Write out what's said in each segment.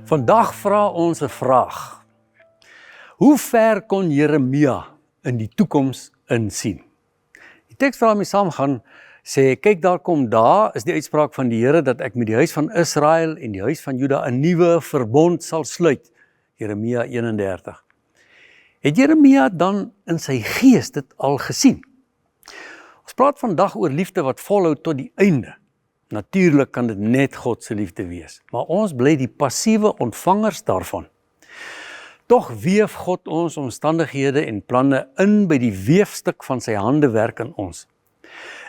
Vandag vra ons 'n vraag. Hoe ver kon Jeremia in die toekoms insien? Die teks waarmee saamgaan sê, kyk daar kom daar, is die uitspraak van die Here dat ek met die huis van Israel en die huis van Juda 'n nuwe verbond sal sluit. Jeremia 31. Het Jeremia dan in sy gees dit al gesien? Ons praat vandag oor liefde wat volhou tot die einde. Natuurlik kan dit net God se liefde wees, maar ons bly die passiewe ontvangers daarvan. Tog weef God ons omstandighede en planne in by die weefstuk van sy handewerk in ons.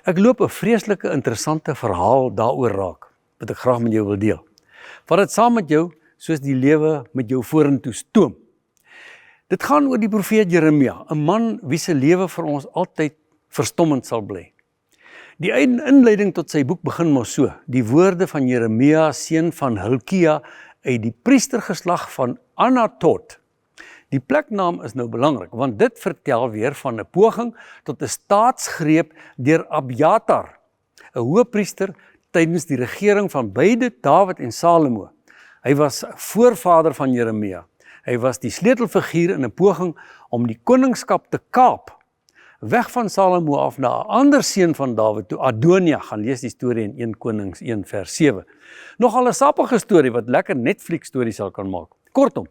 Ek loop 'n vreeslike interessante verhaal daaroor raak, wat ek graag met jou wil deel. Vat dit saam met jou, soos die lewe met jou vorentoe stoom. Dit gaan oor die profeet Jeremia, 'n man wie se lewe vir ons altyd verstommend sal bly. Die inleiding tot sy boek begin mos so, die woorde van Jeremia, seun van Hilkia, uit die priestergeslag van Anatot. Die pleknaam is nou belangrik, want dit vertel weer van 'n poging tot 'n staatsgreep deur Abjatar, 'n hoëpriester tydens die regering van beide Dawid en Salomo. Hy was voorvader van Jeremia. Hy was die sleutelfiguur in 'n poging om die koningskap te kaap, weg van Salomo af na 'n ander seun van Dawid toe, Adonia. Gaan lees die storie in 1 Konings 1 vers 7. Nogal 'n sappige storie wat lekker Netflix storie sal kan maak. Kortom,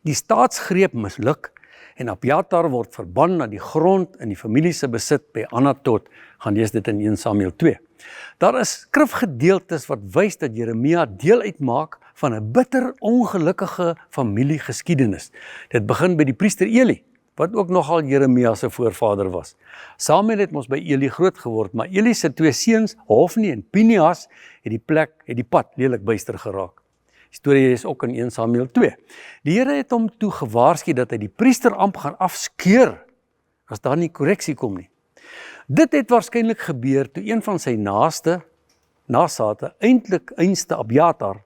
die staatsgreep misluk en Abjatar word verban na die grond in die familie se besit by Anatot. Gaan lees dit in 1 Samuel 2. Daar is skrifgedeeltes wat wys dat Jeremia deel uitmaak van 'n bitter ongelukkige familiegeskiedenis. Dit begin by die priester Eli, wat ook nogal Jeremia se voorvader was. Samuel het mos by Eli groot geword, maar Eli se 2 seuns, Hofni en Pinias, het die pad lelik byster geraak. Die storie is ook in 1 Samuel 2. Die Here het hom toe gewaarsku dat hy die priesterampt gaan afskeur as daar nie korreksie kom nie. Dit het waarskynlik gebeur toe een van sy nasate, eintlik einste Abjatar,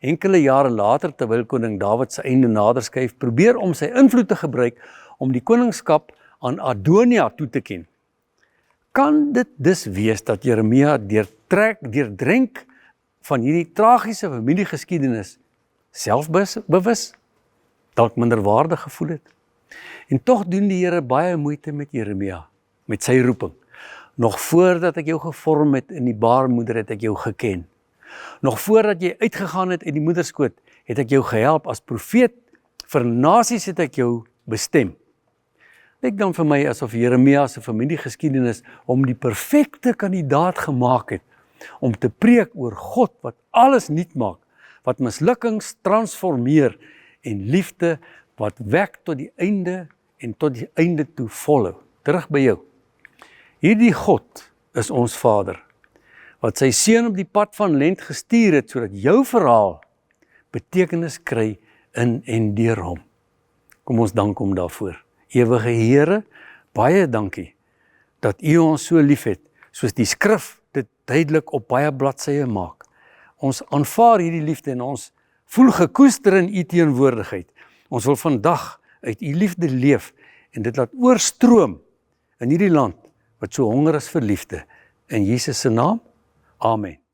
enkele jare later terwyl koning Dawid se einde naderskuif, probeer om sy invloed te gebruik om die koningskap aan Adonia toe te ken. Kan dit dus wees dat Jeremia deurdrenk van hierdie tragiese familiegeskiedenis selfbewus, dalk minderwaardig gevoel het? En tog doen die Here baie moeite met Jeremia, met sy roeping. Nog voordat ek jou gevorm het in die baarmoeder het ek jou geken. Nog voordat jy uitgegaan het uit die moederskoot, het ek jou gehelp as profeet. Vir nasies het ek jou bestem. Lyk dan vir my asof Jeremia se familiegeskiedenis hom die perfekte kandidaat gemaak het om te preek oor God wat alles nuut maak, wat mislukkings transformeer en liefde wat wek tot die einde en tot die einde toe volhou. Terug by jou. Hierdie God is ons Vader, wat sy seun op die pad van lent gestuur het, sodat jou verhaal betekenis kry in en deur hom. Kom ons dank hom daarvoor. Ewige Here, baie dankie dat U ons so lief het, soos die skrif dit duidelik op baie bladsye maak. Ons aanvaar hierdie liefde en ons voel gekoester in U teenwoordigheid. Ons wil vandag uit U liefde leef en dit laat oorstroom in hierdie land wat so honger is vir liefde. In Jesus se naam, amen.